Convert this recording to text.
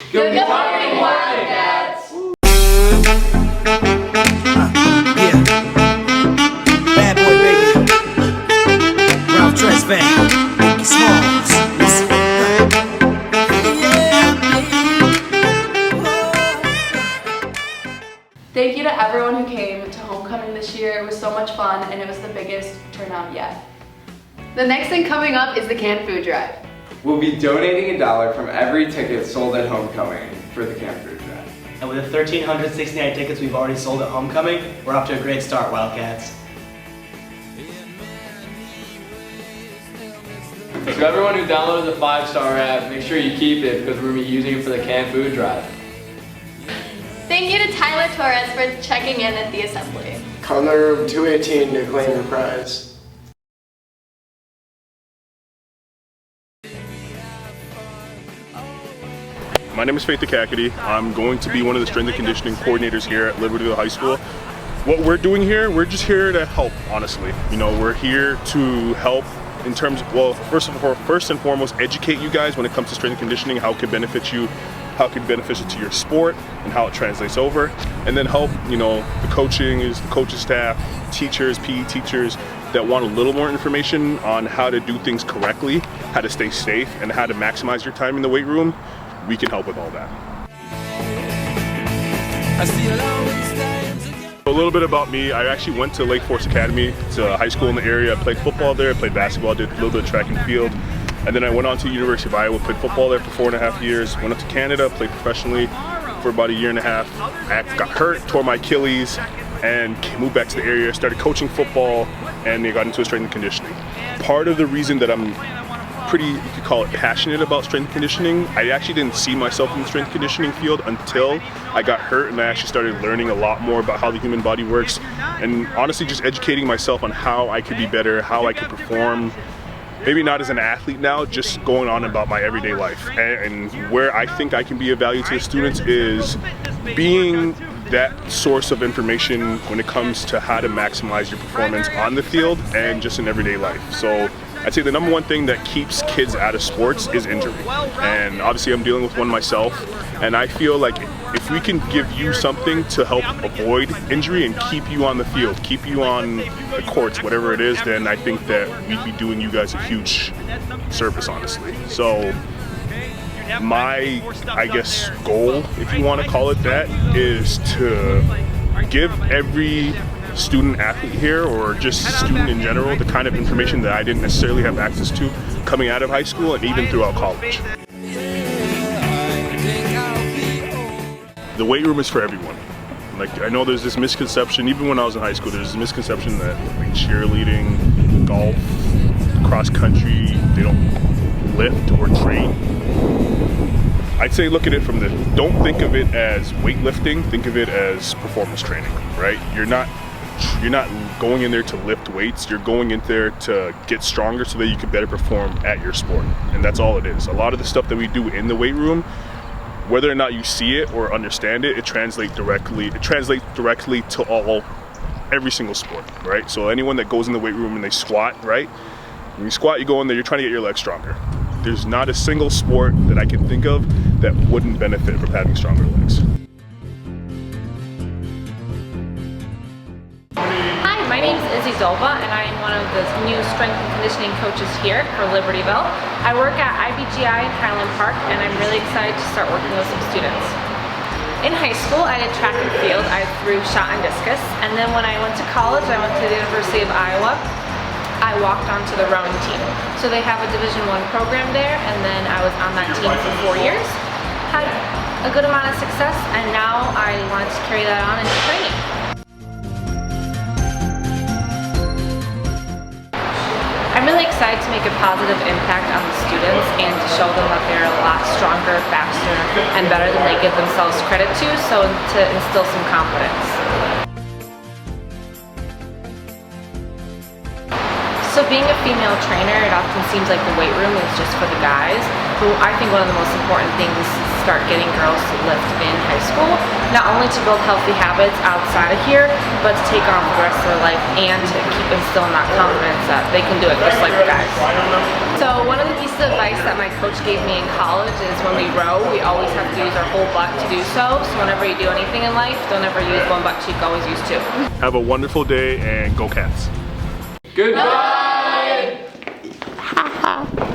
Good morning, Wildcats! Yeah. Bad boy, baby. Ralph Tresvant. Mickey Smalls. Thank you to everyone who came to homecoming this year. It was so much fun and it was the biggest turnout yet. The next thing coming up is the canned food drive. We'll be donating $1 from every ticket sold at homecoming for the canned food drive. And with the 1,369 tickets we've already sold at homecoming, we're off to a great start, Wildcats. So everyone who downloaded the 5-star app, make sure you keep it because we're going to be using it for the canned food drive. Thank you to Tyler Torres for checking in at the assembly. Come to room 218 to claim your prize. My name is Faith Kakady. I'm going to be one of the strength and conditioning coordinators here at Libertyville High School. What we're doing here, we're just here to help, honestly. You know, we're here to help in terms of, well, first and foremost, educate you guys when it comes to strength and conditioning, how it can benefit you, how it can be beneficial to your sport, and how it translates over. And then help, you know, the coaching staff, teachers, PE teachers that want a little more information on how to do things correctly, how to stay safe, and how to maximize your time in the weight room. We can help with all that. A little bit about me, I actually went to Lake Forest Academy. It's a high school in the area. I played football there, I played basketball, did a little bit of track and field. And then I went on to the University of Iowa, played football there for 4.5 years. Went up to Canada, played professionally for about 1.5 years. I got hurt, tore my Achilles, and moved back to the area, started coaching football, and I got into strength and conditioning. Part of the reason that I'm pretty, you could call it, passionate about strength and conditioning. I actually didn't see myself in the strength and conditioning field until I got hurt and I actually started learning a lot more about how the human body works and honestly just educating myself on how I could be better, how I could perform, maybe not as an athlete now, just going on about my everyday life. And where I think I can be of value to the students is being that source of information when it comes to how to maximize your performance on the field and just in everyday life. So I'd say the number one thing that keeps kids out of sports is injury. And obviously I'm dealing with one myself, and I feel like if we can give you something to help avoid injury and keep you on the field, keep you on the courts, whatever it is, then I think that we'd be doing you guys a huge service, honestly. So my, I guess, goal, if you want to call it that, is to give every student athlete here, or just student in general, the kind of information that I didn't necessarily have access to coming out of high school and even throughout college. The weight room is for everyone. Like, I know there's this misconception, even when I was in high school, there's this misconception that like cheerleading, golf, cross country, they don't lift or train. I'd say look at it from don't think of it as weightlifting, think of it as performance training, right? You're not going in there to lift weights, you're going in there to get stronger so that you can better perform at your sport. And that's all it is. A lot of the stuff that we do in the weight room, whether or not you see it or understand it, it translates directly to every single sport, right? So anyone that goes in the weight room and they squat, right? When you squat, you go in there, you're trying to get your legs stronger. There's not a single sport that I can think of that wouldn't benefit from having stronger legs. My name is Izzy Dolva, and I am one of the new strength and conditioning coaches here for Libertyville. I work at IBGI in Highland Park, and I'm really excited to start working with some students. In high school, I did track and field. I threw shot and discus, and then when I went to college, I went to the University of Iowa. I walked onto the rowing team. So they have a Division I program there, and then I was on that team for 4 years. Had a good amount of success, and now I wanted to carry that on into training. I'm really excited to make a positive impact on the students and to show them that they're a lot stronger, faster, and better than they give themselves credit to, so to instill some confidence. So being a female trainer, it often seems like the weight room is just for the guys, but I think one of the most important things is start getting girls to lift in high school, not only to build healthy habits outside of here, but to take on for the rest of their life and to keep instilling that confidence that they can do it just like the guys. So one of the pieces of advice that my coach gave me in college is when we row, we always have to use our whole butt to do so. So whenever you do anything in life, don't ever use one butt cheek, always use two. Have a wonderful day and go Cats. Goodbye.